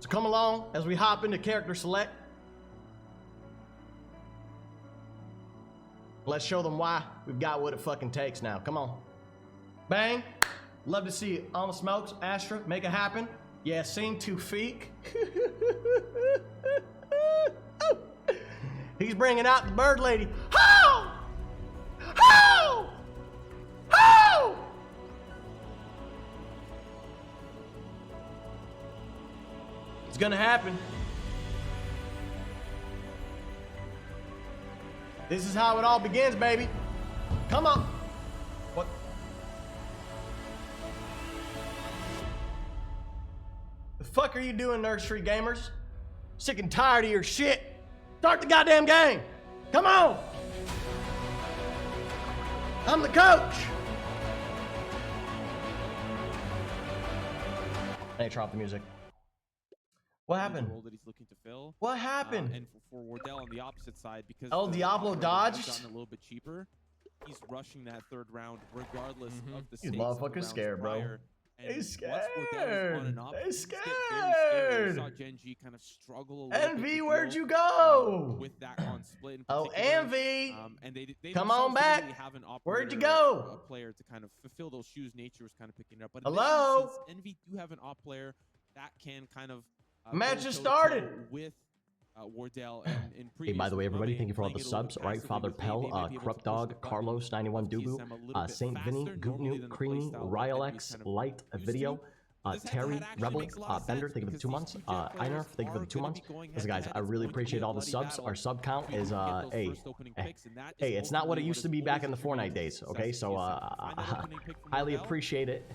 So come along as we hop into character select. Let's show them why we've got what it fucking takes now. Come on. Bang. Love to see you on the smokes. Astra, make it happen. Yeah, sing to Feek. He's bringing out the bird lady. Ho! Ho! Ho! It's gonna happen. This is how it all begins, baby. Come on. What? The fuck are you doing, Nursery Gamers? Sick and tired of your shit. Start the goddamn game. Come on. I'm the coach. Hey, drop the music. What happened? Role that he's looking to fill. What happened? And for Wardell on the opposite side, because El Diablo dodged. Gotten a little bit cheaper. He's rushing that third round regardless of the These stakes. motherfuckers scared, bro. He's scared. He's scared. Saw Gen G kind of struggle a little Envy, bit where'd you go? with that on split. Oh, Envy. And they come on back. Have an Where'd you operator, go? A player to kind of fulfill those shoes. Nature was kind of picking it up. But hello. Since Envy do have an op player that can kind of match just started with Wardell and in hey, by the way, everybody, thank you for all the subs. All right, Father Pell, Corrupt Dog, Carlos, 91 Dubu, Saint Vinny, Goopnu, Creamy, Rylex, Light, Video, Terry, Rebel, Bender, thank you for the 2 months. Einar, thank you for the 2 months. Listen, guys, I really appreciate all the subs. Our sub count is, hey, it's not what it used to be back in the Fortnite days, okay? So, highly appreciate it.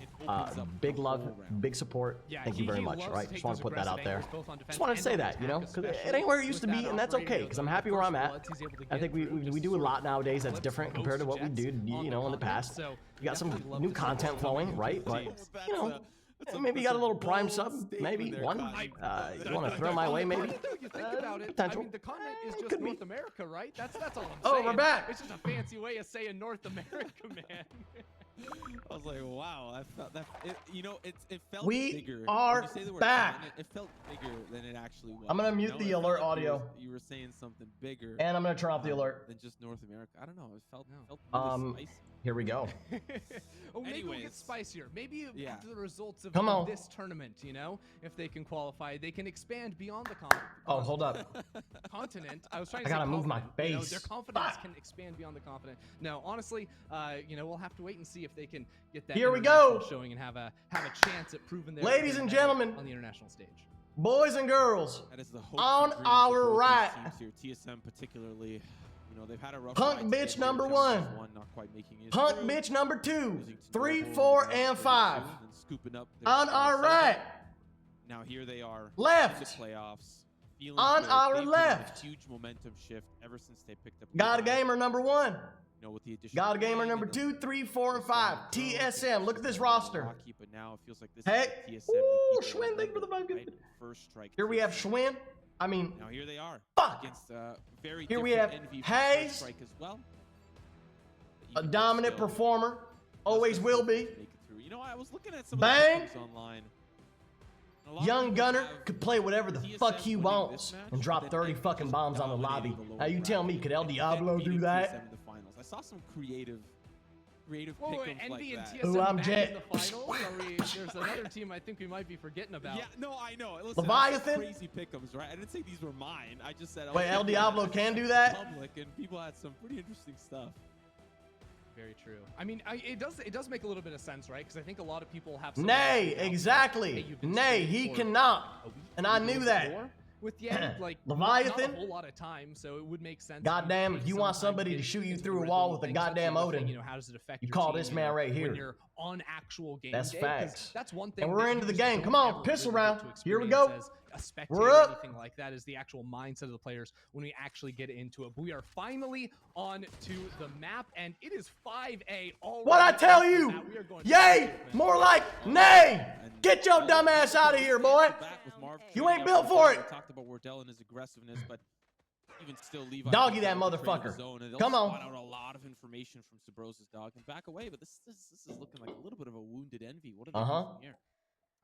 Big love, big support. Thank you very much, all right? Just want to put that out there. Just wanted to say that, you know? Because it ain't where it used to be, and that's okay, because I'm happy where I'm at. I think we do a lot nowadays that's different compared to what we did, you know, in the past. We got some new content flowing, right? But, you know, maybe you got a little prime sub, maybe one. You want to throw my way, maybe? Potential. I mean, the continent is just North America, right? That's all I'm saying. Oh, we're back. It's just a fancy way of saying North America, man. I was like, wow, I felt that. You know, it felt bigger. We are back. It felt bigger than it actually was. I'm gonna mute the alert audio. You were saying something bigger. And I'm gonna turn off the alert. Than just North America. I don't know. It felt really spicy. Here we go. Oh, maybe we'll get spicier. Maybe after the results of this tournament, you know, if they can qualify, they can expand beyond the oh, hold up. continent. I was trying to I gotta move my face. You know, their confidence can expand beyond the continent. No, honestly, you know, we'll have to wait and see if they can get that here we go showing and have a chance at proving their ladies and gentlemen on the international stage. Boys and girls, that is the hope on our right, here, TSM particularly. You know, they've had a rough Punk bitch number 1, Punk bitch number 2, 3, 4, and 5. On our right, now here they are, left, the playoffs. On our left, huge momentum shift ever since they picked up. God a Gamer number 1. You know, with the addition God Gamer number 2, 3, 4, and 5. TSM. Look at this roster. But now it feels like this hey, TSM, Schwinn, thank you for the 5 right? First strike. Here we have Schwinn. I mean, now here they are. Fuck. Against very here we have Hayes, strike as well. a dominant performer, always will be. You know, I was looking at some Bang. of the online. Young Gunner could play whatever the fuck he wants and drop 30 fucking bombs on the lobby. Now you tell me, could El Diablo do that? I saw some creative Whoa, pick'ems like Envy and that. TSM Ooh, I'm back Jet. in the finals? There's another team I think we might be forgetting about. Yeah, no, I know. Listen, Leviathan? Crazy pick'ems, right? I didn't say these were mine. I just said. Wait, El Diablo can do that? Public, and people had some pretty interesting stuff. Very true. I mean, it does make a little bit of sense, right? Because I think a lot of people have. Some Nay, exactly. Nay, he cannot. And I knew that. With Yen, like Leviathan, not a whole lot of time, so it would make sense. Goddamn, if you want somebody to shoot you through a wall with a goddamn Odin, you know, how does it affect you your call team, this man right here. When you're on actual game that's day, facts. That's one thing. And we're into the game. Come on, pistol really round. Here we go. We're up. Anything like that is the actual mindset of the players when we actually get into it. But we are finally on to the map, and it is 5A already. What I tell you? Yay! More like nay! Get your dumb ass out of here, boy! You ain't built for it. Talked about Wardell and his aggressiveness, but even still, Levi doggy that motherfucker. Come on. Out a lot of information from Sabrosa's dog and back away, but this is looking like a little bit of a wounded Envy. What are they doing here?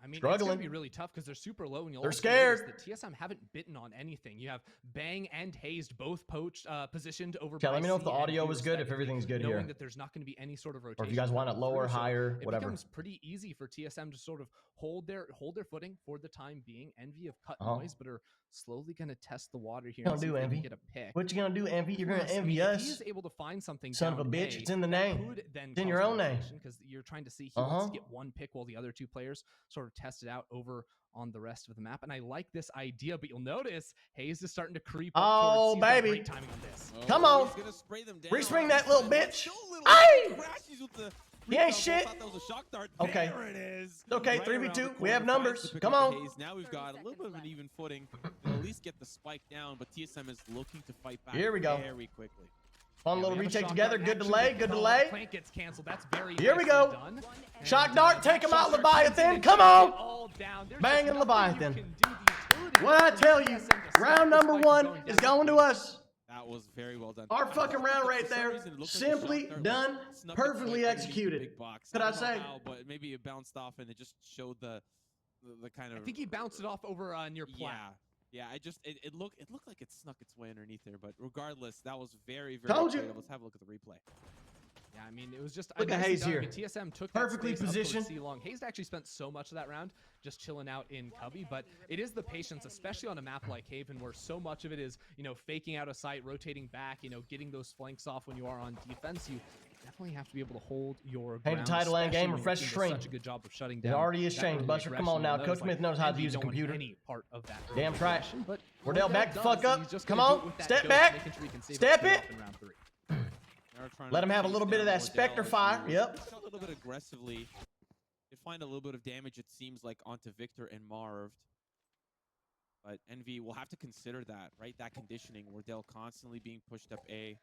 I mean, it's Struggling. going to be really tough because they're super low, and you'll They're also scared. notice that TSM haven't bitten on anything. You have Bang and Hazed both positioned over. Okay, let me know if the C and audio B is good, if respectively, everything good knowing here. that there's not going to be any sort of rotation. Or if you guys want it coming lower, through, so higher, it whatever. becomes pretty easy for TSM to sort of hold their footing for the time being. Envy have cut Uh-huh. noise, but are slowly going to test the water here. What And you see gonna if do, they can Envy? get a pick. What you gonna do, Envy? You're gonna Plus, I envy mean, if us? he is able to find something Son of a down bitch, A, it's in the that name. could then It's in cause your own name. because you're trying to see he wants to get one pick while the other two players sort of test it out over on the rest of the map. And I like this idea, but you'll notice Hayes is starting to creep up Oh, towards C. He's got baby. great timing on this. Come on. He's gonna spray them down. Respring that little bitch. Hey! He ain't shit. Okay. There it is. It's okay, Right 3v2. around the We have corner, numbers. finds the pick Come up the on. Hayes. Now we've got a little bit of an even footing. They'll at least get the spike down, but TSM is looking to fight back Here we go. very quickly. Fun Yeah, little we have a retake shock together. dart. Good Actually, delay. the Good call, delay. the Plant gets canceled. That's very Here we nicely go. done. Shock And, dart, take him out, shock dart Leviathan. comes in Come and on. takes it all down. There's Bang just and nothing Leviathan. you can do. The utility What I for tell you, TSM to stop round the number spike one from is down. going to us. That was very well done. Our fucking round For right some there, reason, it looked like the simply shot dart done, snuck its perfectly way underneath the executed. big box. Could I don't know say? how, but maybe it bounced off and it just showed the kind of. I think he bounced it off over near Yeah, plat. yeah. It looked like it snuck its way underneath there, but regardless, that was very very. Told you. creative. Let's have a look at the replay. Yeah, I mean, it was just Look at nicely Hayes done. here. I mean, TSM took Perfectly that space up towards positioned. C-long. Hayes actually spent so much of that round just chilling out in Cubby, but it is the patience, especially on a map like Haven, where so much of it is, you know, faking out a site, rotating back, you know, getting those flanks off when you are on defense. You definitely have to be able to hold your Paint a ground, title end especially game, when refresh your the team does stream. such a good job of shutting It down. already is that changed, early Buster. Come aggression. on now. You'll Coach notice, Smith like, knows how to Envy use a don't want computer. any part of that Damn early right. aggression, but Wardell, back the Wardell fuck does, up. and he's just Come gonna do on. it with that Step ghost, back. making sure he can save Step kill it. off in round 3. They're trying Let to him have a chase little bit of down that Spectre Wardell. fire. If you Yep. push a little bit aggressively. They find a little bit of damage, it seems like, onto Victor and Marv. But Envy will have to consider that, right? That conditioning. Wardell constantly being pushed up A.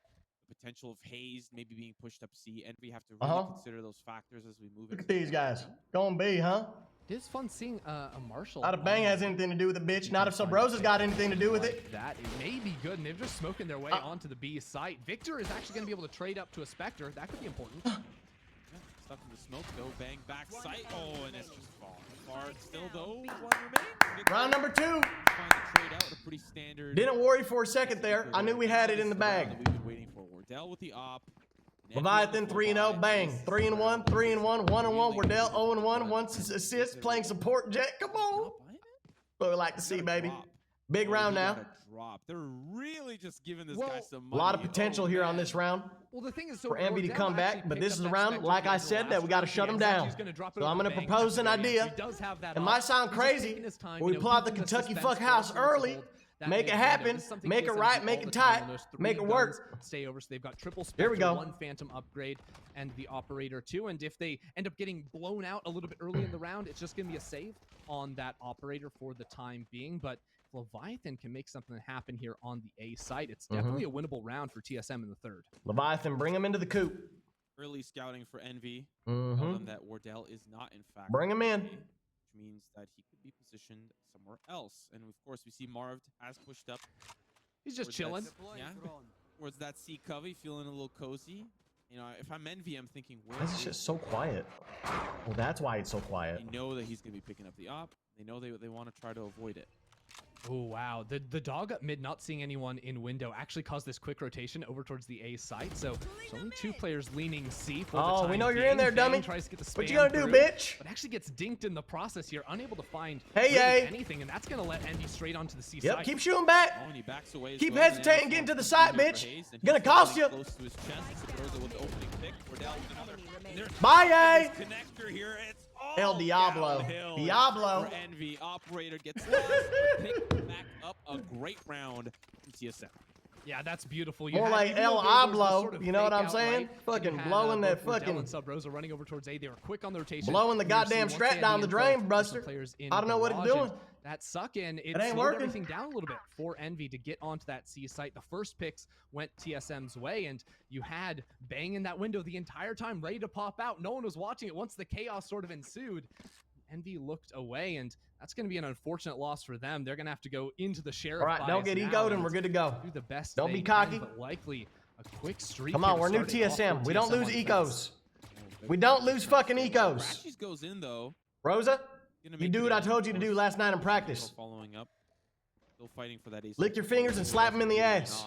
The potential of Hayes maybe being pushed up C. Envy have to really consider those factors as we move Look into at these guys. Going B, huh? It is fun seeing a Marshall. Not if Bang has anything to do with it, bitch. Not if Subrosa's got anything to do with it. That it may be good, and they're just smoking their way onto the B site. Victor is actually going to be able to trade up to a Spectre. That could be important. stuff in the smoke, though. Bang back sight. Oh, and it's just falling apart. Still, though, one remains. Round number 2. Find the trade out, a pretty standard. Didn't worry for a second there. I knew we had it in the This is round bag. that we've been waiting for. Wardell with the op. Leviathan 3-0, bang. 3-1, 3-1, 1-1. Wardell 0-1, 1 assist, playing support jet. Come on. What we like to see, baby. Big round now. Drop. They're really just giving this Well, guy some A money. lot of potential here on man. this round Well, the thing is, so for Envy to Wardell come back, actually but picked this up is the that round, Spectre like kill I in the said, last that we got to round. shut him He's actually down. just gonna drop it So I'm over going to Bang propose at an the very end. idea. So he does have that It might op. sound He's just crazy, taking his time, but we you know, pull out the keeping Kentucky suspense fuck for house us to hold early, that make it mid window. happen, This is something make it TSM right, do make all it the time tight, when those make three it work. guns Stay over, so they've got triple Here we Spectre, go. 1 Phantom upgrade, and the Operator 2. And if they end up getting blown out a little bit early in the round, it's just going to be a save on that Operator for the time being. But Leviathan can make something happen here on the A site. It's definitely a winnable round for TSM in the third. Leviathan, bring him into the coop. Early scouting for Envy. Tell them that Wardell is not, in fact, Bring him in. A, which means that he could be positioned somewhere else. And of course, we see Marv has pushed up. He's just towards chilling. that- Yeah. Towards that C Covey, feeling a little cozy. You know, if I'm Envy, I'm thinking, where This is is just so quiet. Well, that's why it's so quiet. They know that he's going to be picking up the op. They know they want to try to avoid it. Oh, wow. The dog up mid not seeing anyone in window actually caused this quick rotation over towards the A site. So there's only 2 players leaning C for the Oh, time we know you're being. in there, Bang dummy. tries to get the What you spam gonna do, through, bitch? But actually gets dinked in the process here, unable to find Hey, really yay. anything, and that's going to let Envy straight onto the C Yep, site. keep shooting back. Oh, and he backs away as Keep well, and hesitating, now get into the it's side, for bitch. Hayes, and Gonna he's cost getting you. Close to his chest. Throws it with the opening pick. Wardell with another. And there's Bye, yay. connector here. It's El all Diablo. downhill Diablo. for Envy. Operator gets lost, but picked back up a great round from TSM. Yeah, that's beautiful. You More had, like even El though there was this Hablo, sort of you know what fake I'm out, saying? right? Fucking You had, blowing that both Wardell fucking- and Sub Rosa running over towards A. They were quick on the rotation. Blowing the We were seeing goddamn once strap they had down the info, drain, there's some Buster. players in I don't know what it's garage, and doing. that suck in, it ain't slowed working. everything down a little bit for Envy to get onto that C site. The first picks went TSM's way, and you had Bang in that window the entire time, ready to pop out. No one was watching it once the chaos sort of ensued. Envy looked away, and that's going to be an unfortunate loss for them. They're going to have to go into the Sheriff All right, don't bias get now egoed and we're good to go. do the best Don't they be can, cocky. but likely a quick streak. Come on, here we're new starting off for TSM. We don't TSM lose on ecos. defense. We don't lose fucking ecos. Crashies goes in, though. Rosa, Gonna You make do it what I in, told of you to do course. last night in practice. Following up. Still fighting for that ace. Lick your fingers and slap him in the ass.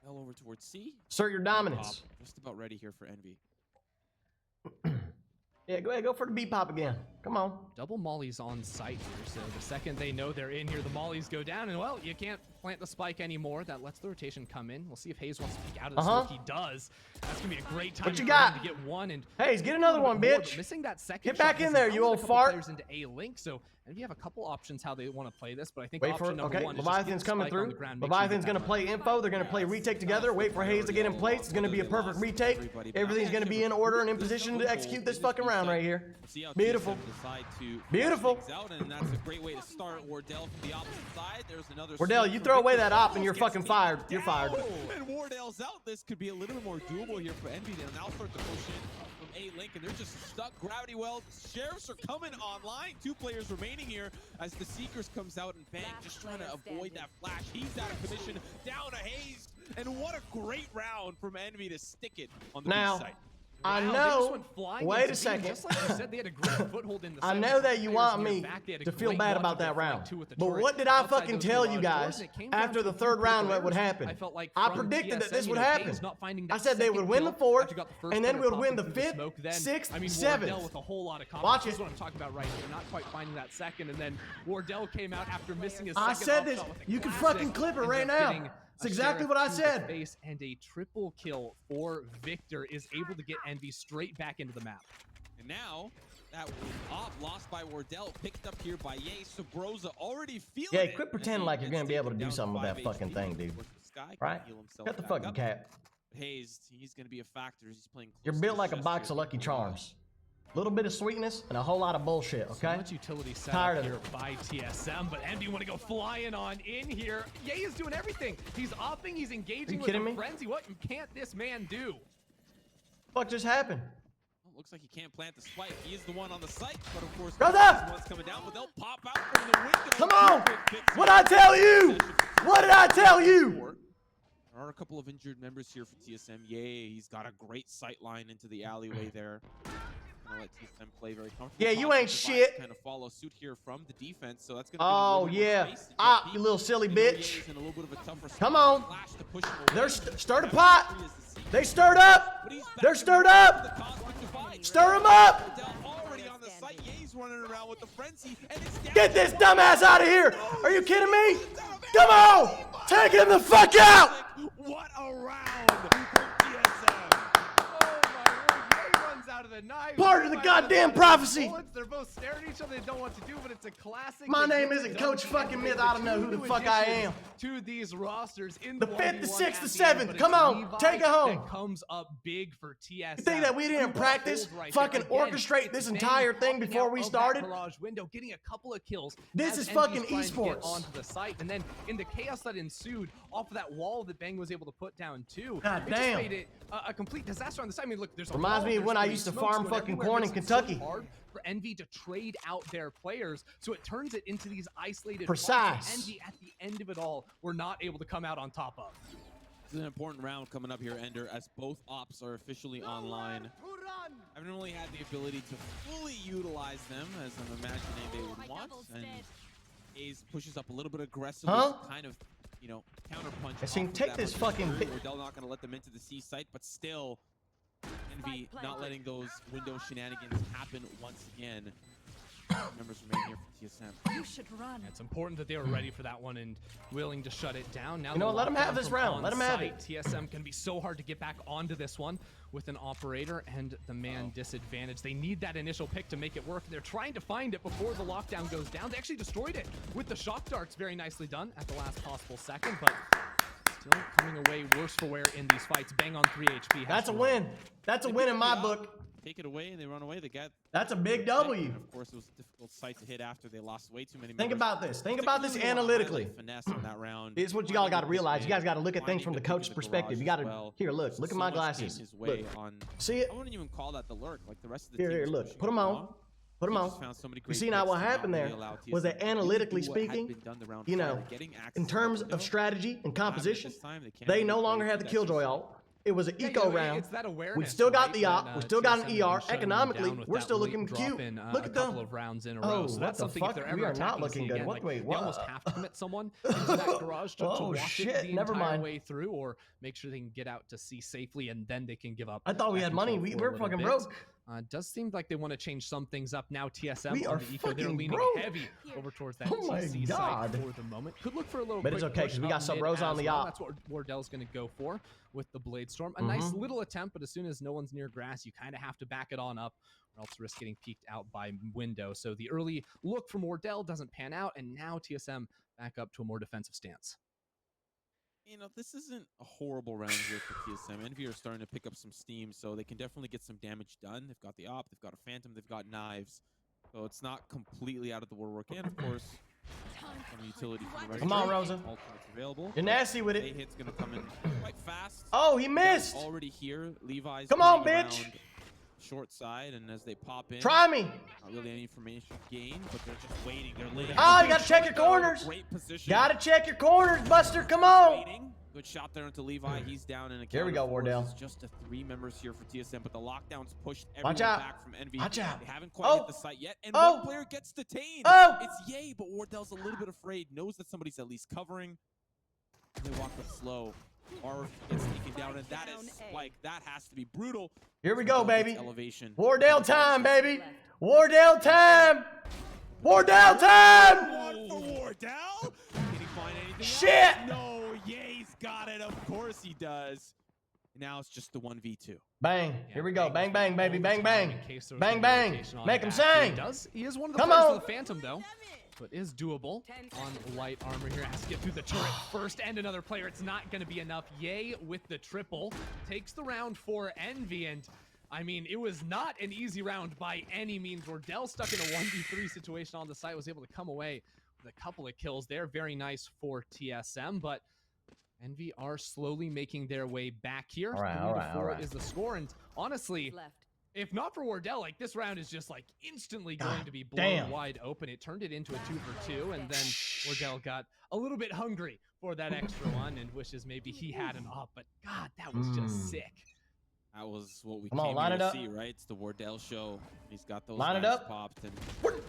Well, over towards C. Assert your dominance. Just about ready here for Envy. Yeah, go ahead, go for the beat pop again. Come on. Double mollies on site here, so the second they know they're in here, the mollies go down, and well, you can't plant the spike anymore. That lets the rotation come in. We'll see if Hayes wants to peek out of the smoke. He does. That's gonna be a great time What you for got? him to get one and Hayes, get another one, more, bitch. but missing that second Get back shot in there, has you allowed a old couple fart. players into A link, so and we have a couple options how they want to play this, but I think Wait for option it. number Okay, one is just Leviathan's get the coming spike on through. the ground, make sure you Leviathan's get gonna that play info. They're gonna play retake together. Wait for Hayes to get in place. It's gonna be a perfect retake. Everything's gonna be in order and in position to execute this fucking round right here. Beautiful. Beautiful. And that's a great way to start. Wardell from the opposite side. There's another. Wardell, you throw away that op and you're fucking fired. You're fired. And Wardell's out. This could be a little bit more doable here for Envy. They'll now start to push in from A link, and they're just stuck. Gravity well. Sheriffs are coming online. 2 players remaining here as the Seekers comes out and bang, just trying to avoid that flash. He's out of commission. Down to Hayes, and what a great round from Envy to stick it on the B side. I Wow, they just know. went flying Wait into a B, second. just like you said, they had a great foothold in the I side. know that you Players want near me back, they had a to feel great bad launch about of their that flank round. too with the But turret. what did I Outside fucking those tell garage you doors, guys and it came down after to the a few third round what would players. happen? I felt like I from predicted that TSM, this you would know, happen. Hayes not finding I that said they second would win kill the fourth, after you got the first and then player we'd win popping the through fifth, smoke. Then, sixth, I mean, seventh. Wardell with a whole lot of confidence. Watch This it. is what I'm talking about right here. Not quite finding that second, and then Wardell came out after missing his I second said op this. shot with a You can classic, fucking clip it ends right up now. getting It's a exactly Sheriff what I to the said. face, and a triple kill for Victor is able to get Envy straight back into the map. And now, that op lost by Wardell, picked up here by Ye. Sabrosa already feeling Yeah, it. quit as pretending he like you're gets gonna be able to taken do down something with that 5 fucking HP. thing, dude. Of course, the Sky can Right? heal himself Shut the back fucking up. cat. Hayes, he's going to be a factor. He's playing You're close to built the like a chest box here. of Lucky Charms. A little bit of sweetness and a whole lot of bullshit, So okay? much utility set Tired up of here by TSM, but Envy want to go flying on in here. Ye is doing everything. He's opping, he's engaging with kidding a me? frenzy. What can't this man do? What just happened? Well, looks like he can't plant the spike. He is the one on the site, but of course, Brother! the one's coming down, but they'll pop out from the window. Come on! What'd I tell you? What did I tell you? There are a couple of injured members here for TSM. Yay, he's got a great sight line into the alleyway there. Gonna let TSM play very comfortable. Yeah, you ain't shit. Kind of follow suit here from the defense, so that's gonna Oh, give him a little yeah. more space to Ah, get you deep. little silly You know, bitch. Ye's in a little bit of a tougher Come spot. on. Flash to push him They're away. stir the pot. They stirred up. But he's back They're in stirred the up. cosmic divide. Stir 'em up. Wardell already on the site. Ye's running around with the frenzy, and it's down. Get this dumbass out of here. Are you kidding me? Come on. Take him the fuck out. What a round from TSM. Oh my word, Ye runs out of the knife. Part of the goddamn prophecy. They're both staring at each other. They don't know what to do, but it's a classic. My They name get isn't it Coach done. fucking Myth. And I don't know two who the new fuck I additions am. To these rosters in The the 5th, the 1v1 6th, the at 7th. end, but Come it's on, Levi take it home. That comes up big for TSM. You think that we didn't practice fucking orchestrate this entire thing before we started? Garage window, getting a couple of kills. This as is Envy's fucking trying to get esports. onto the site, and then in the chaos that ensued off of that wall that Bang was able to put down too. God it just damn. made it a complete disaster on the side. I mean, look, there's a Reminds wall, me of there's when I three used to smokes farm going fucking everywhere. corn in Makes it so Kentucky. hard for Envy to trade out their players, so it turns it into these isolated Precise. fights that Envy at the end of it all were not able to come out on top of. This is an important round coming up here, Ender, as both ops are officially online. I haven't really had the ability to fully utilize them as I'm imagining they would want. And A's pushes up a little bit aggressively, Huh? to kind of, you know, counterpunch. I seen, off of take that this much fucking material. bi- Wardell not going to let them into the C site, but still, Envy not letting those window shenanigans happen once again. Members remain here for TSM. You should run. It's important that they were ready for that one and willing to shut it down. Now You know the what, let 'em have lockdown this from round. Let 'em have on-site. TSM can be so hard to get back onto this one with an operator and the man disadvantage. They need that initial pick to make it work. They're trying to find it before the lockdown goes down. They actually destroyed it with the shock darts. Very nicely done at the last possible second, but still coming away worse for wear in these fights. Bang on 3 HP. has That's a to win. That's a They win pick in up my the book. op, take it away, and they run away. They got That's a big And W. of course, it was a difficult site to hit after they lost way too many Think members. about this. Think about this Particularly wanna analytically. highlight finesse on that round. It's what you all got to Finding realize. his You guys way, got to look at things finding from the pick in coach's the perspective. garage You got to as well. here. Look at So my much came glasses. his way Look, on, see it? I wouldn't even call that the lurk. Like the rest of the Here, team here. was Look, pushing put them along. on. Put them He on. just found so many You great see now picks what to not happened really there allow was that TSM to really analytically do what had speaking, been done the round you prior, know, getting access in to the terms window. of strategy and This composition, time, they can't they really no play longer have the finesse Killjoy just ult. It was an Yeah, eco you know, round. it's that awareness, We still got right, the that, op. We still got an TSM ER. is shutting them Economically, down with we're that still late looking drop cute. in, Look a at couple the. of rounds in a Oh, row. So what that's the something fuck? if they're ever We are not attacking looking C good. again, What? like, Wait, they what? almost have to commit someone into that garage to Oh, watch shit. it the Never entire mind. way through, or make sure they can get out to C safely, and then they can give up. I thought we that had money. control for a We're little fucking bit. broke. Does seem like they want to change some things up now. TSM We on are the eco, they're fucking leaning broke. heavy over towards that Oh my TC God. site for the moment. Could look for a little But it's quick okay, push 'cause we got up some mid bros on as the well. op. That's what Wardell's going to go for with the Blade Storm. A nice little attempt, but as soon as no one's near grass, you kind of have to back it on up, or else risk getting peeked out by window. So the early look from Wardell doesn't pan out, and now TSM back up to a more defensive stance. You know, this isn't a horrible round here for TSM. Envy are starting to pick up some steam, so they can definitely get some damage done. They've got the op, they've got a phantom, they've got knives. So it's not completely out of the woodwork. And of course, some utility from the Come on, Rosa. Ultimate's available. You're nasty with A it. hit's gonna come in quite fast. Oh, he missed. Already here. Levi's Come on, playing bitch. around short side, and as they pop in, Try me. not really any information gained, but they're just waiting. They're laying. Oh, you gotta check your corners. Great position. Gotta check your corners, Buster. Come on. Waiting. Good shot there into Levi. He's down in a Here we go, counter force. Wardell. It's just a 3 members here for TSM, but the lockdown's pushed Watch everyone out. back from Envy. Watch out. They haven't quite Oh. hit the site yet, and Oh. one player gets detained. Oh. It's Yay, but Wardell's a little bit afraid, knows that somebody's at least covering. They walk up slow. Or gets taken down, and that is like, that has to be brutal. Here we go, Wardell baby. gets elevation. Wardell time, baby. Wardell time. Wardell time. One for Wardell. Can he find anything Shit. else? No, Ye's got it. Of course he does. Now it's just the 1v2. Bang. Yeah, Here we go. Bang, was bang, baby. all the Bang, time bang. in case there was Bang, gonna be bang. rotation on Make him back. sing. He is one of the Come players on. of the Phantom, though. But is doable on light armor here. Has to get through the turret first, and another player. It's not going to be enough. Yay with the triple. Takes the round for Envy, and I mean, it was not an easy round by any means. Wardell stuck in a 1v3 situation on the site, was able to come away with a couple of kills there. Very nice for TSM, but Envy are slowly making their way back here. All right, 3 all to right, 4 all right. is the score, and honestly, if not for Wardell, like, this round is just like instantly going to be blown damn. wide open. It turned it into a 2-for-2, and then Wardell got a little bit hungry for that extra one and wishes maybe he had an op. But God, that was just sick. That was what we Come on, came line here it to up. see, right? It's the Wardell show. He's got those Line it knives up. popped, and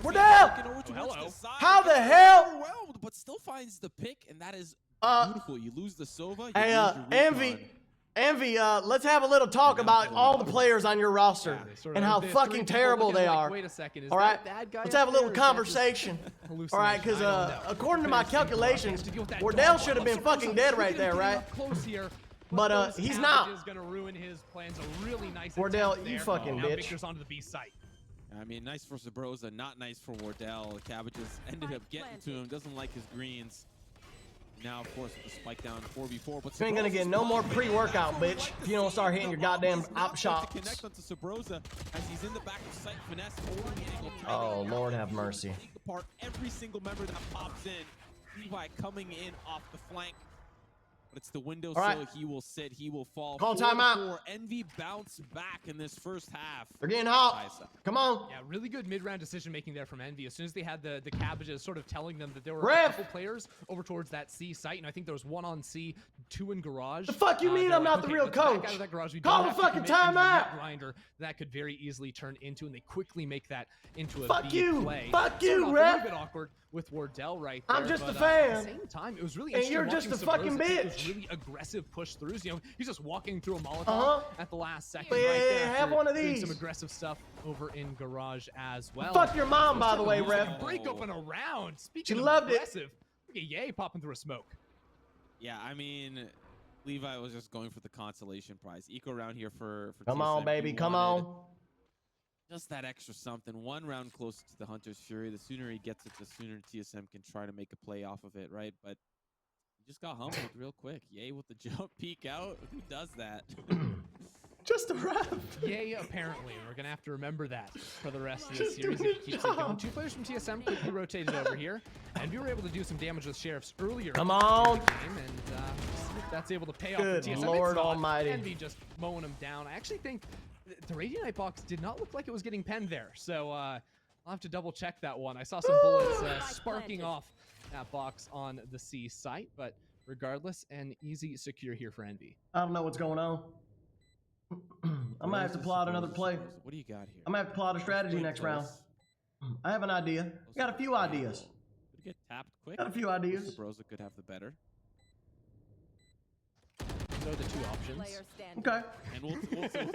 Wardell. looking over towards hello. the side. How the Gets hell? overwhelmed, but still finds the pick, and that is Uh, beautiful. You lose the Sova. You Hey, lose your Envy. recon. Envy, let's have a little talk about all the players on your roster They sort and of- how the three fucking people terrible looking they like, are. Wait a second, is All that right, bad guy let's up have a little there, or is that just conversation. hallucination? All right, because I don't know. according to my Players seem to calculations, have to deal with that Wardell dog should have wall. been fucking dead right there, Getting right? up close here, But, those he's not. cabbages gonna ruin his plans. A really nice Wardell, attempt you there. fucking Now bitch. Victor's onto the B site. I mean, nice for Sabrosa, not nice for Wardell. The Cabbages ended up getting to him. Doesn't like his greens. Now, of course, with the spike down 4v4, but You ain't gonna get no more pre-workout, bitch, if you don't start hitting your goddamn op shots. To connect onto Sabrosa as he's in the back of sight, finesse, holding the angle. Oh, Lord have mercy. Take apart every single member that pops in. Levi coming in off the flank. But it's the window, All right. so he will sit, he will fall. Call 4-4. timeout. Envy bounce back in this first half. They're getting hot. Nice. Come on. Yeah, really good mid-round decision making there from Envy. As soon as they had the cabbages sort of telling them that there were Ref. a couple players over towards that C site, and I think there was 1 on C, 2 in garage. The fuck you mean they're I'm like, not the okay, real let's back out coach? of that garage. We Call don't the have to fucking commit into the timeout. mid grinder. That could very easily turn into, and they quickly make that into a Fuck B you. play. Fuck Started you, off ref. A little bit awkward with Wardell right there. I'm just but, a fan. At the same time, it was really And interesting you're just watching a fucking Sabrosa take those bitch. really aggressive push throughs. You know, he's just walking through a Molotov Uh-huh. at the last second. Yeah, right there have after one of doing these. some aggressive stuff over in garage as well. Fuck your mom, by the way, Looks like a ref. break open a round. Speaking She of loved it. aggressive, look at Yay popping through a smoke. Yeah, I mean, Levi was just going for the consolation prize. Eco round here for Come TSM. on, He baby. Come wanted on. just that extra something. 1 round closer to the Hunter's Fury. The sooner he gets it, the sooner TSM can try to make a play off of it, right? But he just got humbled real quick. Yay with the jump peek out. Who does that? Just a ref. Yay, apparently. We're going to have to remember that for the rest of the Just series. doing If he keeps his it going. job. 2 players from TSM quickly rotated over here. And we were able to do some damage with Sheriffs earlier. Come in on. the game, and see if that's able to pay off Good for TSM. Lord It's not. almighty. Envy just mowing him down. I actually think the Radiant box did not look like it was getting penned there. So I'll have to double check that one. I saw some bullets sparking off that box on the C site, but regardless, and easy secure here for Envy. I don't know what's going on. I might have to plot another play. What do you got here? I might have to plot a strategy next round. I have an idea. Got a few ideas. Could get tapped quick. Got a few ideas. Sabrosa could have the better. Those are the two options. Okay. And we'll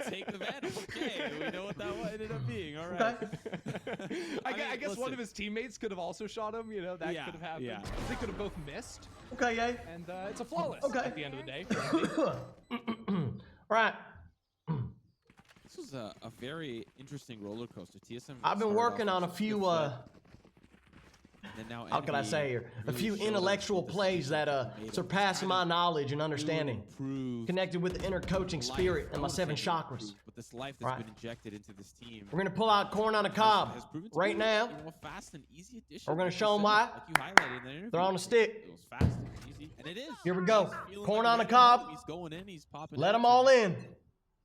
take the Venom. Okay, we know what that ended up being. All right. Okay. I guess one of his teammates could have also shot him. You know, that could have happened. Yeah. They could have both missed. Okay, yay. And it's a flawless at the end of the day. Right. This was a very interesting roller coaster. TSM. I've been working on a few how can I say here? A few intellectual plays that surpass my knowledge and understanding. Connected with the inner coaching spirit and my 7 chakras. With this life that's been injected into this team. We're gonna pull out corn on a cob right now. Fast and easy addition. We're gonna show them why. Like you highlighted in the interview. They're on the stick. It was fast and easy, and it is. Here we go. Corn like on a cob. He's going in. He's popping. Let them all in.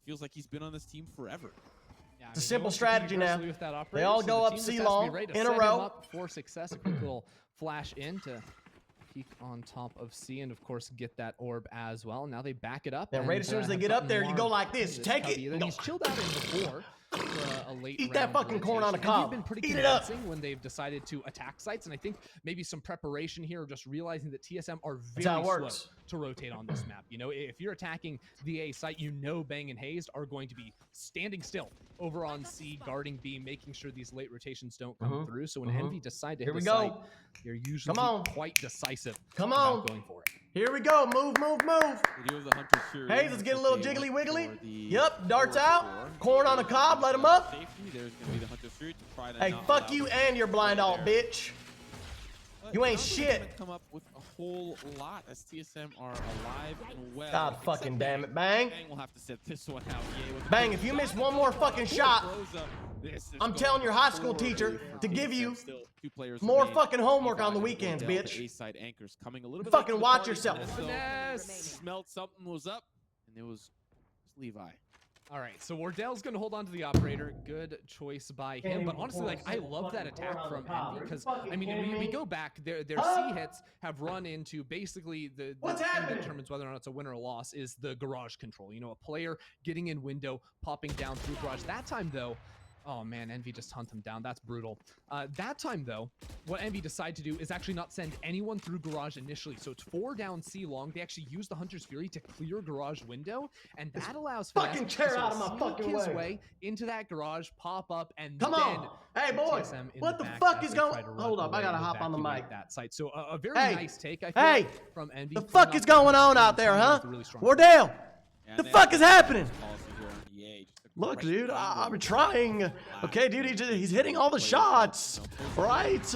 Feels like he's been on this team forever. Yeah, It's a simple strategy now. They all go up C long in a row. Up for success. A quick little flash in to peek on top of C and of course get that orb as well. Now they back it up. Then right as soon as they get up there, you go like this. Take it. Then he's chilled out in before. A late Eat that fucking corn on a rotation. cob. They've been pretty Eat it up. convincing when they've decided to attack sites, and I think maybe some preparation here, just realizing that TSM are very That's how it slow works. to rotate on this map. You know, if you're attacking the A site, you know Bang and Hazed are going to be standing still over on C, guarding B, making sure these late rotations don't come through. So when Envy decide to hit the site, they're usually quite decisive about going for it. Here we go. Move, move, move. Hey, let's get a little jiggly wiggly. Yep, darts out. Corn on a cob, let him up. Hey, fuck you and your blind alt, bitch. You ain't shit. Come up with a whole lot as TSM are alive and well. God fucking damn it, Bang. Bang will have to set this one out. Bang, if you miss one more fucking shot, I'm telling your high school teacher to give you more fucking homework on the weekends, bitch. Fucking watch yourself. Smelled something was up, and it was Levi. All right, so Wardell's going to hold on to the operator. Good choice by him. But honestly, like, I love that attack from Envy because, I mean, we go back, their C hits have run into basically the thing that determines whether or not it's a win or a loss is the garage control. You know, a player getting in window, popping down through garage. That time, though, oh man, Envy just hunt him down. That's brutal. That time, though, what Envy decided to do is actually not send anyone through garage initially. So it's 4 down C long. They actually use the Hunter's Fury to clear garage window, and that allows fucking chair out of my fucking his way. way into that garage, pop up, and come then on. Hey boy, what the fuck is going? Hold up, I gotta hop on the mic. That site. So a very nice take, I feel, from Envy. The fuck is going on out there, huh? Wardell, the fuck is happening? Look, dude, I'm trying. Okay, dude, he's hitting all the shots, right?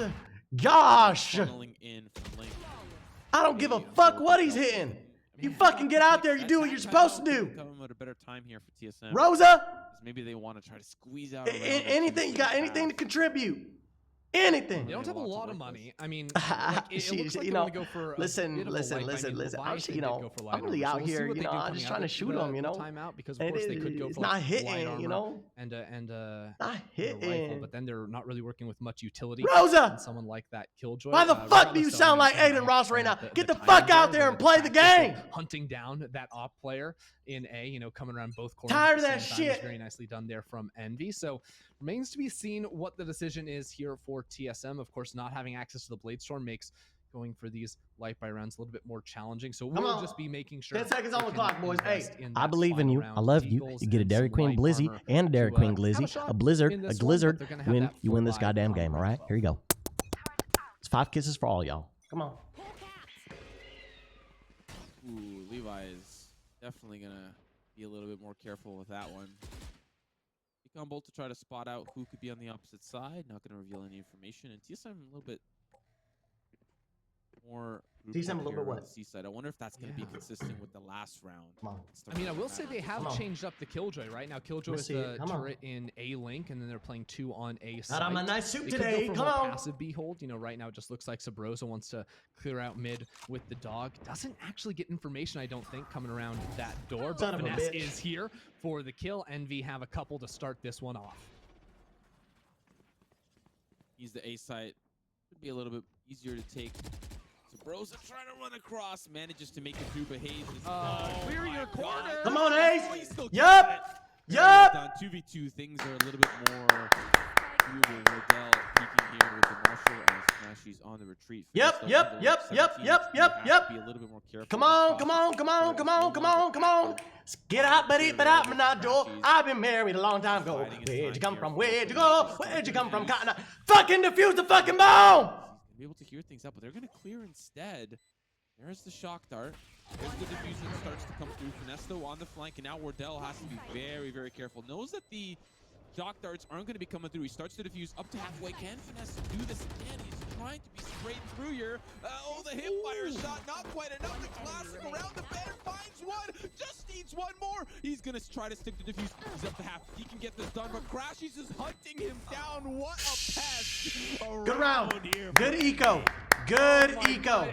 Gosh. I don't give a fuck what he's hitting. You fucking get out there, you do what you're supposed to do. At a better time here for TSM. Rosa? Maybe they want to try to squeeze out anything, you got anything to contribute? Anything. They don't have a lot of money. I mean, like, it looks like you they know, want to go for listen. I'm, you know, I'm really out here, you know, I'm just trying to shoot them, you know. Timeout because of course they could go for not hitting, you know. And not hitting. Rifle, but then they're not really working with much utility. Rosa, and someone like that Killjoy. Why the fuck do you sound like Aiden Ross right now? Get the fuck out there and play the game. Hunting down that op player in A, you know, coming around both corners. Tired of that shit. Very nicely done there from Envy. So remains to be seen what the decision is here for TSM. Of course, not having access to the Bladestorm makes going for these light by rounds a little bit more challenging. So we'll just be making sure. 10 seconds on the clock, boys. Hey, I believe in you. I love you. You get a Dairy Queen Blizzy and a Dairy Queen Glizzy, a Blizzard, a Glizzard. You win this goddamn game, all right? Here you go. It's 5 kisses for all y'all. Come on. Ooh, Levi is definitely going to be a little bit more careful with that one. Econ Bolt to try to spot out who could be on the opposite side. Not going to reveal any information. And TSM a little bit more. TSM a little bit what? C side. I wonder if that's going to be consistent with the last round. I mean, I will say they have changed up the Killjoy right now. Killjoy is the turret in A link, and then they're playing 2 on A side. Not on my nice suit they today. Come on. Passive behold. You know, right now it just looks like Sabrosa wants to clear out mid with the dog. Doesn't actually get information, I don't think, coming around that door. But Finesse is here for the kill. Envy have a couple to start this one off. He's the A side. Could be a little bit easier to take. Bros are trying to run across, manages to make it through, but Hayes is clear your corner. Come on, Hayes. Yup. Yup. Yup. 2v2, things are a little bit more doable. Rodell peeking here with the Marshall as Smashy's on the retreat. Yep. Be a little bit more careful. Come on. Get out, buddy, but out my door. I've been married a long time ago. Where'd you come from? Where'd you go? Where'd you come from, Cotton? Fucking defuse the fucking bomb! Be able to hear things out, but they're going to clear instead. There's the shock dart. There's the diffusion that starts to come through. Finesto on the flank, and now Wardell has to be very, very careful. Knows that the shock darts aren't going to be coming through. He starts to diffuse up to halfway. Can Finesto do this again? He's trying to be straight through here. Oh, the hipfire shot, not quite enough. The classic around the bend finds one. Just needs one more. He's going to try to stick to diffuse. He's up to half. He can get this done, but Crashy's just hunting him down. What a pest. Good round. Good eco. Good eco.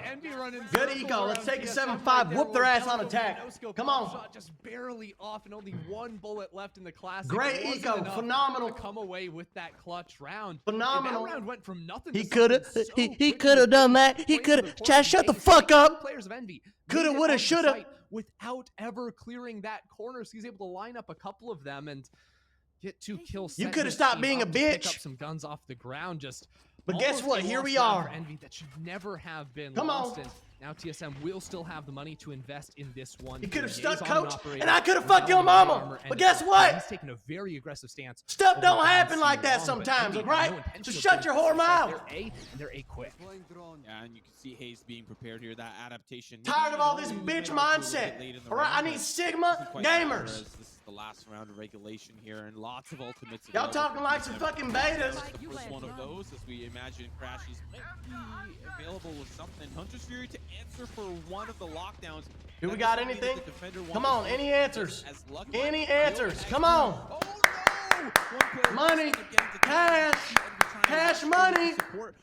Good eco. Let's take a 7-5. Whoop their ass on attack. Come on. Just barely off and only one bullet left in the classic. Great eco. Phenomenal. To come away with that clutch round. Phenomenal. That round went from nothing. He could have. He could have done that. He could have. Chad, shut the fuck up. Players of Envy Coulda, woulda, shoulda. Without ever clearing that corner, so he's able to line up a couple of them and get 2 kills. You could have stopped being a bitch. Pick up some guns off the ground. Just. But guess what? Here we are. Envy that should never have been Come lost. on. And now TSM will still have the money to invest in this one. You could have Liaison stuck, coach, operator and I could have fucked your mama. But guess what? He's taking a very aggressive stance. Stuff don't happen like that sometimes, right? So shut your whore mouth. They're A, and they're A quick. Yeah, and you can see Hayes being prepared here. That adaptation. Tired of all this bitch mindset. All right, I need Sigma gamers. This is the last round of regulation here, and lots of ultimates. Y'all talking like some fucking betas. The first one of those, as we imagine Crashies might be available with something. Hunter's Fury to answer for one of the lockdowns. Do we got anything? Come on, any answers? Any answers? Come on. Oh no! Money, cash, cash money,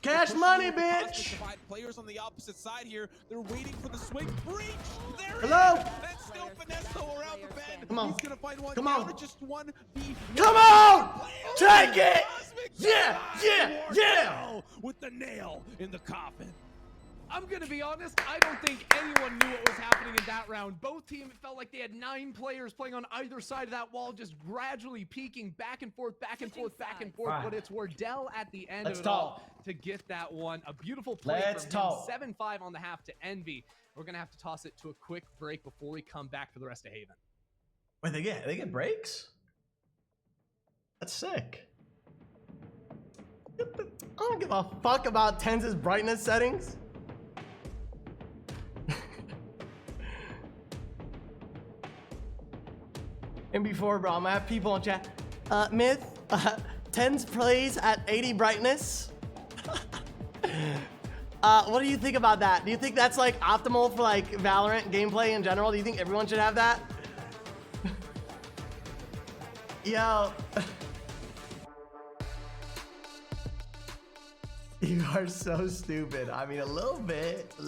cash money, bitch. Players on the opposite side here, they're waiting for the swing breach. There Hello? and still Finesto around the bend. Come on. He's gonna find one Come down on. to just one B. Come on! Take it! Yeah! With the nail in the coffin. I'm going to be honest, I don't think anyone knew what was happening in that round. Both teams felt like they had 9 players playing on either side of that wall, just gradually peeking back and forth, Right. but it's Wardell at the end Let's of it talk. all to get that one. A beautiful play Let's from talk. him. 7-5 on the half to Envy. We're going to have to toss it to a quick break before we come back for the rest of Haven. Wait, they get breaks? That's sick. I don't give a fuck about Tenz's brightness settings. And before, bro, I'm gonna have people in chat. Myth, Tens plays at 80 brightness. What do you think about that? Do you think that's like optimal for like Valorant gameplay in general? Do you think everyone should have that? Yo. You are so stupid. I mean, a little bit. I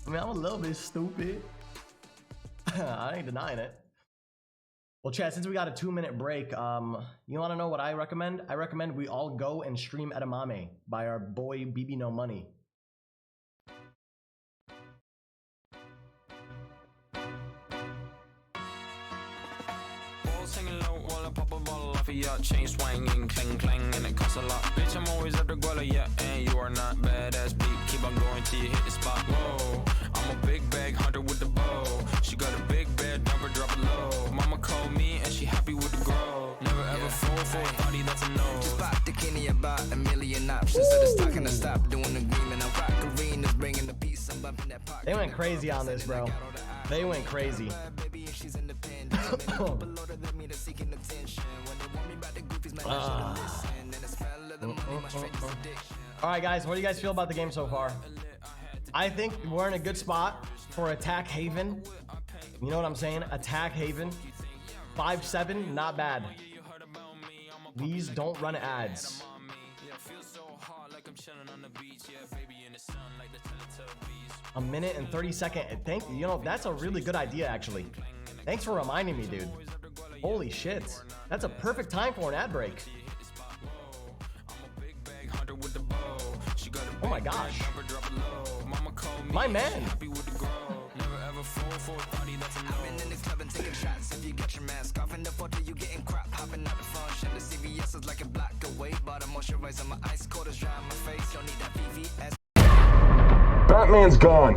mean, I'm a little bit stupid. I ain't denying it. Well, Chad, since we got a 2-minute break, you want to know what I recommend? I recommend we all go and stream Edamame by our boy BB No Money. Singing low while I pop a bottle off of ya. Chain swinging, clang clang, and it costs a lot. Bitch, I'm always at the guala, yeah, and you are not badass beat. Keep on going till you hit the spot. Whoa, I'm a big bag hunter with the bow. She got a big bed, number drop it low. Mama called me and she happy with the grow. Never ever fall for a party that's a no. Just pop the Kenny about a million options. So the stock and I stop doing agreement. I rock arenas, bringing the peace. I'm bumping that park. They went crazy on this, bro. They went crazy. Alright guys, what do you guys feel about the game so far? I think we're in a good spot for Attack Haven. You know what I'm saying? Attack Haven. 5-7, not bad. These don't run ads. A minute and 30-second. You know, that's a really good idea, actually. Thanks for reminding me, dude. Holy shit. That's a perfect time for an ad break. Oh my gosh. My man. Happy with the growth. Never ever fall for a party that's a no. I've been in the club and taking shots. If you get your mask off in the photo, you getting crap. Hopping out the function. The CVS is like a block away. But I'm moisturizing my ice cold is dry on my face. Don't need that VVS. Batman's gone.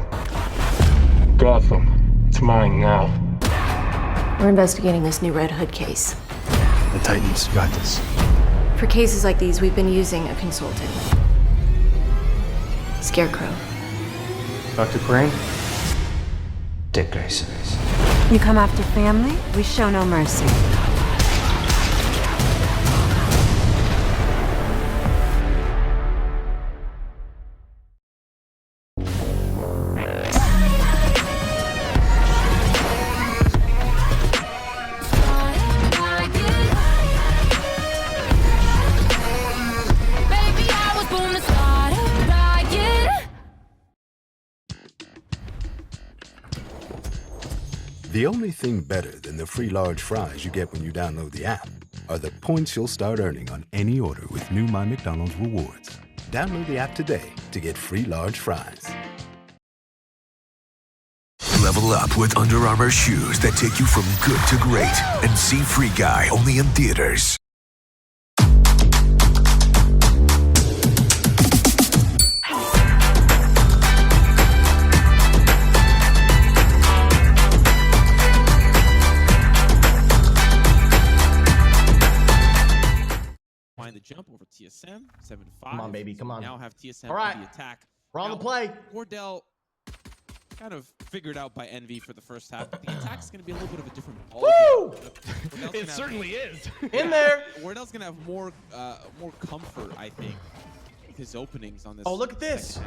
Gotham. It's mine now. We're investigating this new Red Hood case. The Titans got this. For cases like these, we've been using a consultant. Scarecrow. Dr. Crane? Dick Grayson. You come after family, we show no mercy. The only thing better than the free large fries you get when you download the app are the points you'll start earning on any order with new My McDonald's Rewards. Download the app today to get free large fries. Level up with Under Armour shoes that take you from good to great. And see Free Guy only in theaters. The jump over TSM 7-5. Come on, baby, come on. Now have TSM All right. the attack. We're on the play. Wardell kind of figured out by Envy for the first half, but the attack is going to be a little bit of a different ball. Woo! It certainly is. In there. Wardell's going to have more comfort, I think, with his openings on this. Oh, look at this.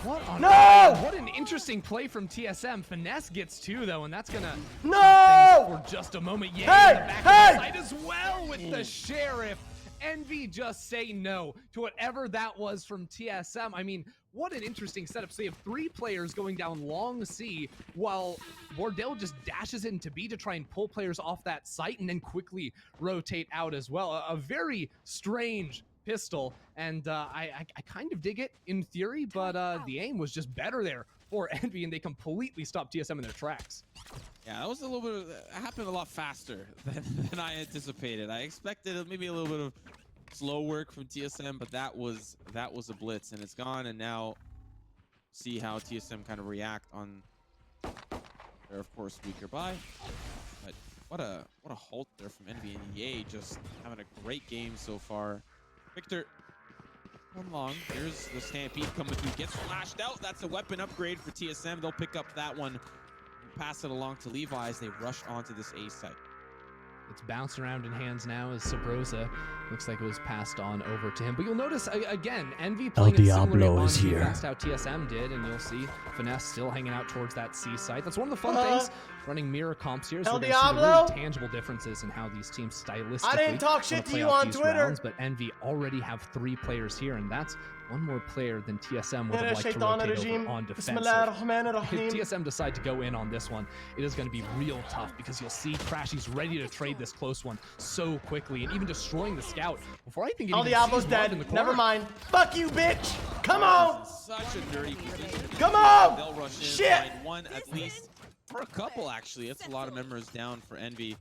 What on No! earth? What an interesting play from TSM. Finesse gets two, though, and that's going to No! for just a moment. Yeah, Hey! in the back of the side as well with the Sheriff. Envy just say no to whatever that was from TSM. I mean, what an interesting setup. So you have three players going down long C while Wardell just dashes into B to try and pull players off that site and then quickly rotate out as well. A very strange pistol, and I kind of dig it in theory, but the aim was just better there for Envy, and they completely stopped TSM in their tracks. Yeah, that was a little bit of, it happened a lot faster than I anticipated. I expected maybe a little bit of slow work from TSM, but that was a blitz, and it's gone. And now see how TSM kind of react on their, of course, weaker buy. But what a halt there from Envy, and EA just having a great game so far. Victor, one long. Here's the Stampede coming through, gets flashed out. That's a weapon upgrade for TSM. They'll pick up that one. Pass it along to Levi as they rush onto this A site. It's bouncing around in hands now as Sabrosa looks like it was passed on over to him. But you'll notice, again, Envy playing El Diablo is here. That's how TSM did, and you'll see Finesse still hanging out towards that C site. That's one of the fun things, running mirror comps here. So we're going to see the really tangible differences in how these teams stylistically I didn't talk shit to you on Twitter. Rounds, but Envy already have 3 players here, and that's one more player than TSM would have liked to rotate over on defense. If TSM decide to go in on this one, it is going to be real tough because you'll see Crashy's ready to trade this close one so quickly and even destroying the scout before I think it El even Diablo's sees Marv in dead. the corner. Never mind. Fuck you, bitch. Come on. Such a dirty position. Come on. They'll rush in, Shit. find one at least, for a couple actually. It's a lot of members down for Envy.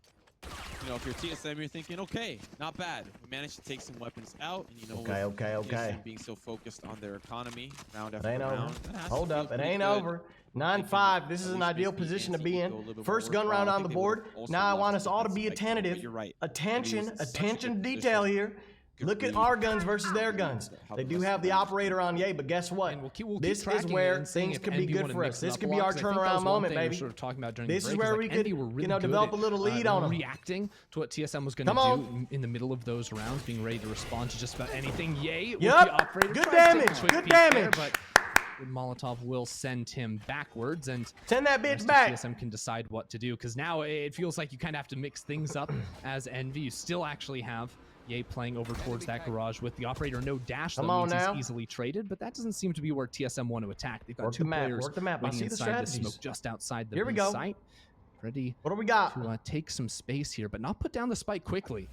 You know, if you're TSM, you're thinking, okay, not bad. We managed to take some weapons out, and you know, Okay. TSM being so focused on their economy, round after It ain't round. over. Hold up, it ain't over. 9-5, this is an ideal position to be in. First gun round on the board. Now I want us all to be attentive. Attention to detail here. Look at our guns versus their guns. They do have the operator on Ye, but guess what? This is where things could be good for us. This could be our turnaround moment, baby. This is where we could, you know, develop a little lead on them. Reacting to what TSM was going to do in the middle of those rounds, being ready to respond to just about anything. Yay! Yep. Good damage. Good damage. But Molotov will send him backwards, and send that bitch back. TSM can decide what to do, because now it feels like you kind of have to mix things up as Envy. You still actually have Ye playing over towards that garage with the operator. No dash, though, means he's easily traded, but that doesn't seem to be where TSM want to attack. They've got 2 players waiting inside the smoke just outside the B site. Ready what do we got? to take some space here, but not put down the spike quickly.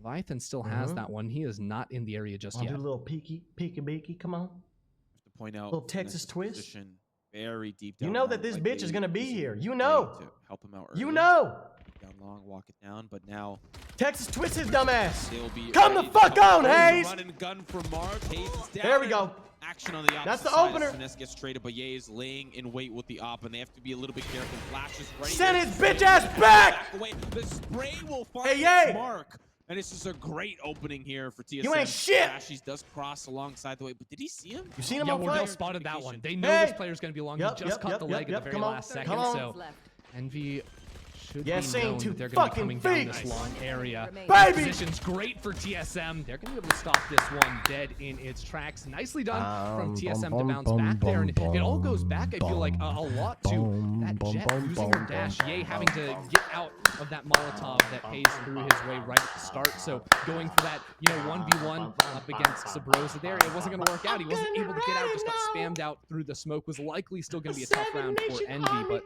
Leviathan still has that one. He is not in the area just yet. Do a little peeky beaky. Come on. To point out, little Texas twist. Position, very deep down. You know long, that this like bitch is they gonna be used here. You to know. help him out. You early. know. Down long, walk it down, but now Texas twist his dumbass. they'll be Come the ready to fuck come on, through. Hayes. Run and gun for Mark. Hayes is down. There we go. Action on the opposite That's the side. opener. Finesse gets traded, but Ye is laying in wait with the op, and they have to be a little bit careful. Flash is ready. Send his bitch ass back. Away. The spray will find Hey, Ye. Mark. And this is a great opening here for TSM. You ain't shit. Flashies does cross alongside the way, but did he see him? You seen him Yeah, on Wardell fire? spotted that one. They know Hey. this player's going to be long. Yep, He just cut the leg at the very Come on. last second. Come on. So Envy should Yeah, be saying known to that they're going to be fucking coming down feet. this long area. Baby. Position's great for TSM. They're going to be able to stop this one dead in its tracks. Nicely done from TSM to bounce back there. And it all goes back, I feel like, a lot to that Jet using her dash. Ye having to get out of that Molotov that pays through his way right at the start. So going for that, 1v1 up against Sabrosa there, it wasn't going to work out. He wasn't able to get out, just got spammed out through the smoke. Was likely still going to be a tough round for Envy, but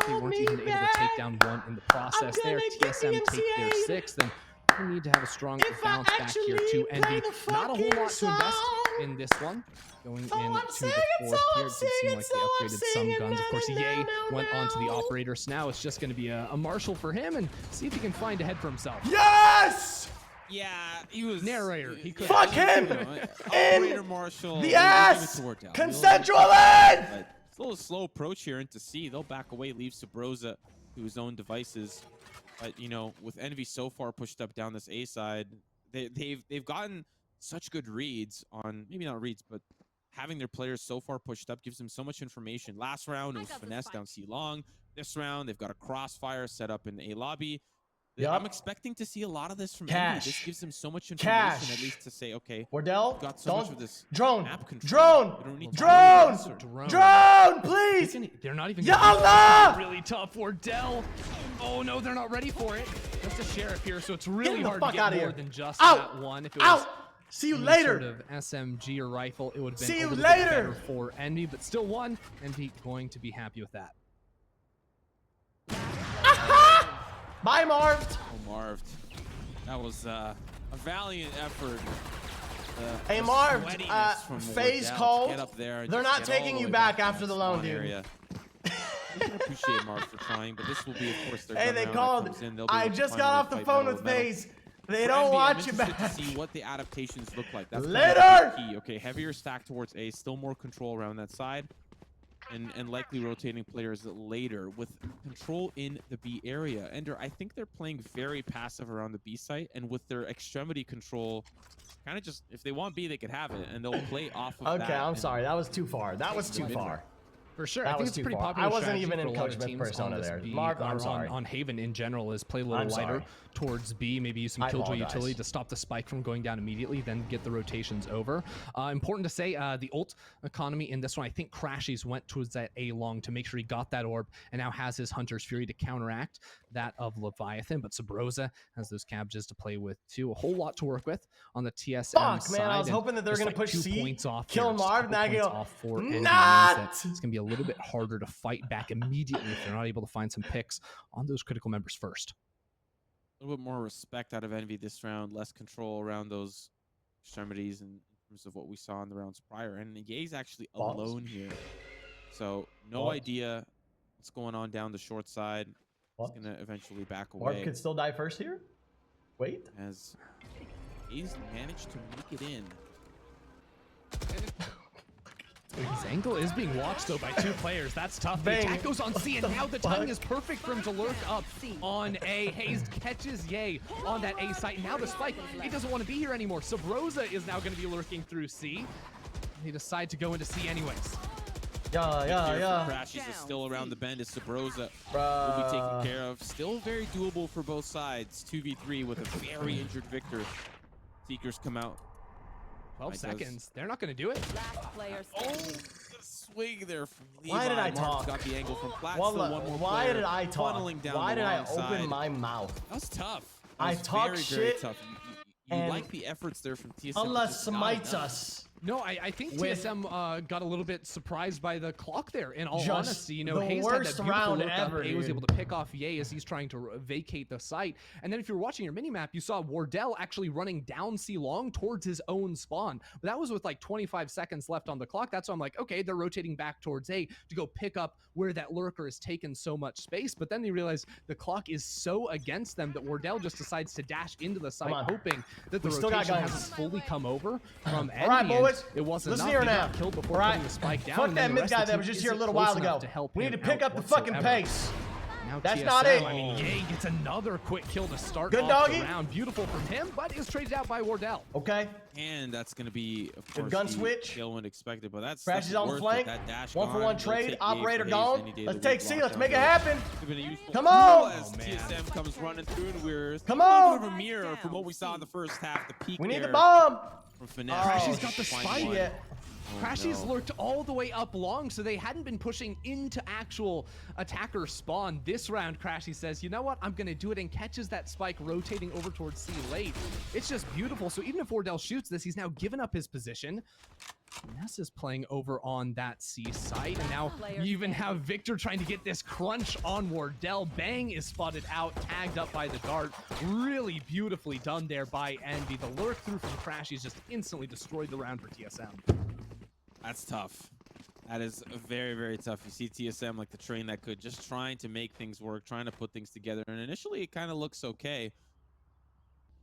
they weren't even able to take down one in the process there. TSM take their 6th, and we need to have a strong bounce back here to Envy. Not a whole lot to invest in this one. Going into the 4th here, it did seem like they upgraded some guns. Of course, Ye went on to the operator, so now it's just going to be a marshal for him and see if he can find a head for himself. Yes! Yeah, he was narrator. He could fuck him operator marshal. the ass. Consensual end. It's a little slow approach here into C. They'll back away, leave Sabrosa to his own devices. But with Envy so far pushed up down this A side, they've gotten such good reads on, maybe not reads, but having their players so far pushed up gives them so much information. Last round it was finesse down C long. This round they've got a crossfire set up in A lobby. Yep. I'm expecting to see a lot of this from Cash. Envy. This gives them so much information, Cash. at least to say, okay, Wardell, got so much of this drone, map control. drone, We don't need drone, to drone, please. They're not even Ya gonna do Allah! something really tough. Wardell. Oh no, they're not ready for it. Just a sheriff here, so it's really the hard to fuck get outta more here. than just Out! that one. If it Out! was See you any later. sort of SMG or rifle, it would have been See a you little later. bit better for Envy, but still one. Envy going to be happy with that. Bye, Marv. Oh, Marv. That was a valiant effort. Hey, The Marv, sweatiness from phase Wardell to called. get up there and They're just not get all taking the you way back to after the loan, spawn dude. area. We can appreciate Marv for trying, but this will be, of course, their Hey, gun they round that called. comes in. They'll be I able to just got finally off the fight phone metal with to metal. FaZe. They For don't Envy, want I'm you interested back. to see what the adaptations look like. That's Later! gonna be key. Okay, heavier stack towards A, still more control around that side, and likely rotating players later with control in the B area. Ender, I think they're playing very passive around the B site, and with their extremity control, kind of just if they want B, they could have it, and they'll play off of that. Okay, I'm and sorry. That was too far. That was too far. For sure, That I think was it's a too pretty far. popular I wasn't strategy even for in a lot Coach of Smith teams persona on this there. B, Marv, I'm or sorry. on Haven in general is play a little I'm lighter sorry. towards B, maybe use some I killjoy apologize. utility to stop the spike from going down immediately, then get the rotations over. Important to say, the ult economy in this one, I think Crashies went towards that A long to make sure he got that orb and now has his Hunter's Fury to counteract that of Leviathan, but Sabrosa has those cabbages to play with too. A whole lot to work with on the TSM Fuck, side. man. I was and hoping that they're just going to like push 2 C, points off kill here, just a Marv, couple and I points go, off for Envy means not! that it's going to be a little bit harder to fight back immediately if they're not able to find some picks on those critical members first. A little bit more respect out of Envy this round, less control around those extremities in terms of what we saw in the rounds prior. And Ye's actually alone here. So no idea what's going on down the short side. He's going to eventually back away. Marv could still die first here? Wait. As he's managed to make it in. Zangle is being watched though by 2 players. That's tough. The Bang. attack goes on C, and now the timing is perfect for him to lurk up on A. Hayes catches Ye on that A site. Now the spike, he doesn't want to be here anymore. Sabrosa is now going to be lurking through C. They decide to go into C anyways. Yeah. Crashies is still around the bend as Sabrosa will be taken care of. Still very doable for both sides. 2v3 with a very injured Victor. Seekers come out. 12 seconds. They're not going to do it. Oh, the swing there from Levi. Why did I Mark's talk? got the angle from Platt. Well, Still one more why player did I talk? funneling down Why the did I long side. open my mouth? That was tough. I That was talk very, shit, very tough. You and like the efforts there from TSM. Allah but just not smites enough. us. No, I think With- TSM got a little bit surprised by the clock there. In all Just honesty, you know, the Hayes had worst that beautiful round look up. ever, A was dude. able to pick off Ye as he's trying to vacate the site. And then if you're watching your minimap, you saw Wardell actually running down C long towards his own spawn. But that was with like 25 seconds left on the clock. That's why I'm like, okay, they're rotating back towards A to go pick up where that lurker has taken so much space. But then they realize the clock is so against them that Wardell just decides to dash into the site, hoping that the We still got rotation guns. hasn't fully come over from Envy. All right, and boys. It wasn't Listen enough. here He now. got killed before All right. putting the spike down. Fuck and that then the mid rest guy of the that team was just isn't here a little close while enough ago. to help We need him to pick out up the fucking whatsoever. pace. Now That's TSM, not it. I mean, Ye gets another quick kill to start Good off doggy. the round. Beautiful from him, but is traded out by Wardell. Okay. And that's going to be, of Good course, gun the switch. kill when expected, but that's Crashes on the worth it. flank. That dash 1-for-1 gone. trade. They'll take Operator Ye for Hayes gone. any day of Let's the take week. C. Let's Lockdown make it goes. happen. It's been a useful Come tool on. As TSM comes running through, and we're Come a little on. bit of a mirror from what we saw in the first half. The peak We need the there bomb. from Finesse. Crashy's got the Find spike. one. Yeah. Crashy's no. lurked all the way up long, so they hadn't been pushing into actual attacker spawn. This round, Crashy says, you know what? I'm going to do it, and catches that spike rotating over towards C late. It's just beautiful. So even if Wardell shoots this, he's now given up his position. Ness is playing over on that C site, and now you even have Victor trying to get this crunch on Wardell. Bang is spotted out, tagged up by the guard. Really beautifully done there by Envy. The lurk through from Crashy's just instantly destroyed the round for TSM. That's tough. That is very, very tough. You see TSM like the train that could, just trying to make things work, trying to put things together. And initially it kind of looks okay.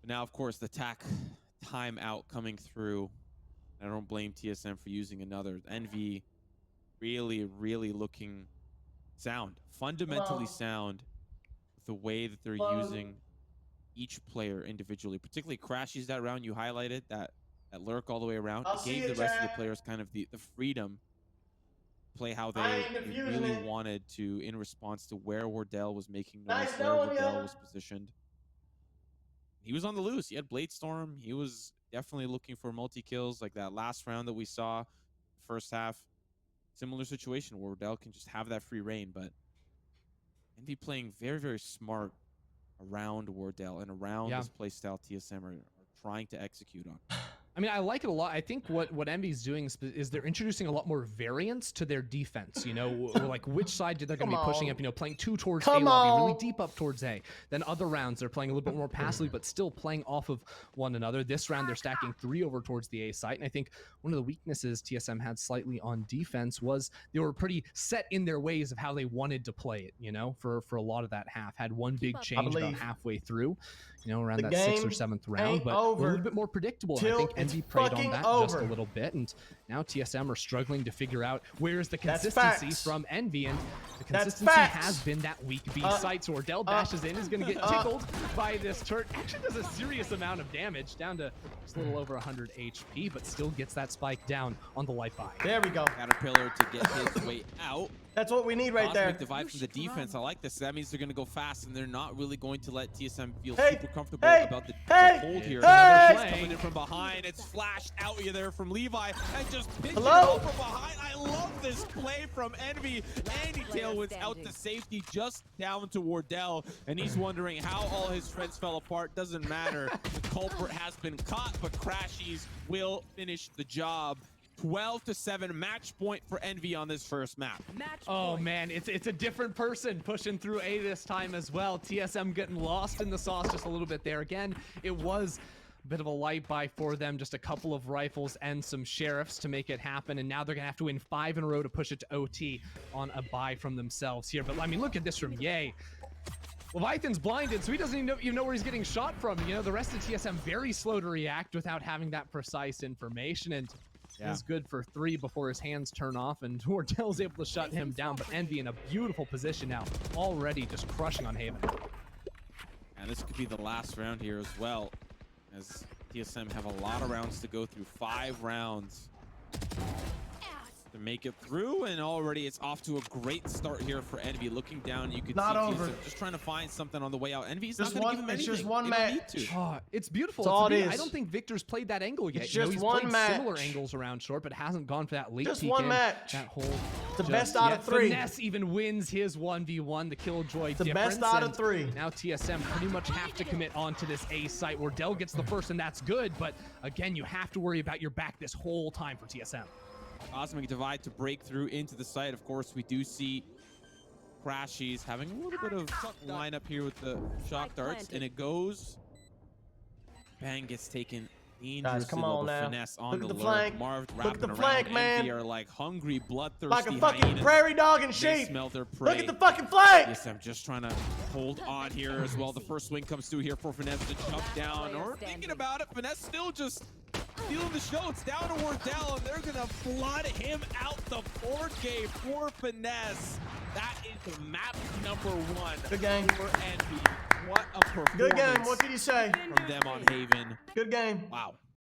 But now, of course, the TAC timeout coming through. I don't blame TSM for using another. Envy really, really looking sound. Fundamentally sound with the way that they're using each player individually. Particularly Crashies that round you highlighted, that lurk all the way around. It gave the rest of the players kind of the freedom to play how they really wanted to in response to where Wardell was making noise, where Wardell was positioned. He was on the loose. He had Blade Storm. He was definitely looking for multi-kills like that last round that we saw first half. Similar situation where Wardell can just have that free reign, but Envy playing very, very smart around Wardell and around this playstyle TSM are trying to execute on. I mean, I like it a lot. I think what Envy's doing is they're introducing a lot more variance to their defense. You know, like which side they're going to be pushing up. You know, playing 2 towards A lobby, really deep up towards A. Then other rounds they're playing a little bit more passively, but still playing off of one another. This round they're stacking 3 over towards the A site, and I think one of the weaknesses TSM had slightly on defense was they were pretty set in their ways of how they wanted to play it. You know, for a lot of that half, had one big change about halfway through. You know, around that 6th or 7th round, but a little bit more predictable. I think Envy preyed on that just a little bit, and now TSM are struggling to figure out where's the consistency from Envy, and the consistency has been that weak B site. So Wardell dashes in, is going to get tickled by this turret. Actually does a serious amount of damage, down to just a little over 100 HP, but still gets that spike down on the light buy. There we go. Caterpillar to get his way out. That's what we need right there. Cosmic divide from the defense. I like this. That means they're going to go fast, and they're not really going to let TSM feel super comfortable about the hold here. Another coming in from behind. It's flashed out you there from Levi, and just pitching it out from behind. I love this play from Envy. Andy Tailwind's out to safety, just down to Wardell, and he's wondering how all his friends fell apart. Doesn't matter. The culprit has been caught, but Crashies will finish the job. 12-7 match point for Envy on this first map. Oh man, it's a different person pushing through A this time as well. TSM getting lost in the sauce just a little bit there. Again, it was a bit of a light buy for them, just a couple of rifles and some sheriffs to make it happen, and now they're gonna have to win 5 in a row to push it to OT on a buy from themselves here. But I mean, look at this from Ye. Leviathan's blinded, so he doesn't even know where he's getting shot from. You know, the rest of TSM very slow to react without having that precise information, and is good for 3 before his hands turn off, and Wardell's able to shut him down. But Envy in a beautiful position now, already just crushing on Haven. And this could be the last round here as well, as TSM have a lot of rounds to go through. 5 rounds. to make it through, and already it's off to a great start here for Envy. Looking down, you can Not see over. TSM just trying to find something on the way out. Envy's Just not going to give one- him it's anything. just one They don't match. need to. Oh, it's beautiful. That's all it I is. don't think Victor's played that angle yet. It's You know, just he's one played match. similar angles around short, but hasn't gone for that late Just peek one in. match. That whole The just best out yet. of 3. Finesse even wins his 1v1, the Killjoy The difference. best out of and 3. Now TSM pretty much have to commit onto this A site where Dell gets the first, and that's good. But again, you have to worry about your back this whole time for TSM. Cosmic Divide to break through into the site. Of course, we do see Crashies having a little bit of lineup here with the shock darts, and it goes. Bang gets taken. Guys, come on now. Finesse on Look at the the lurk. flank. Marv Look at the wrapping flank, around. man. Envy are like hungry, bloodthirsty Like a fucking hyenas. prairie dog in They shape. smell their prey. Look at the fucking flank. TSM just trying to hold on here as well. The first swing comes through here for Finesse to jump down. Or thinking about it, Finesse still just stealing the show. It's down to Wardell, and they're gonna flood him out the 4K for Finesse. That is map number 1 Good game. for Envy. What a performance Good game. What can you say? from them on Haven. Good game. Wow.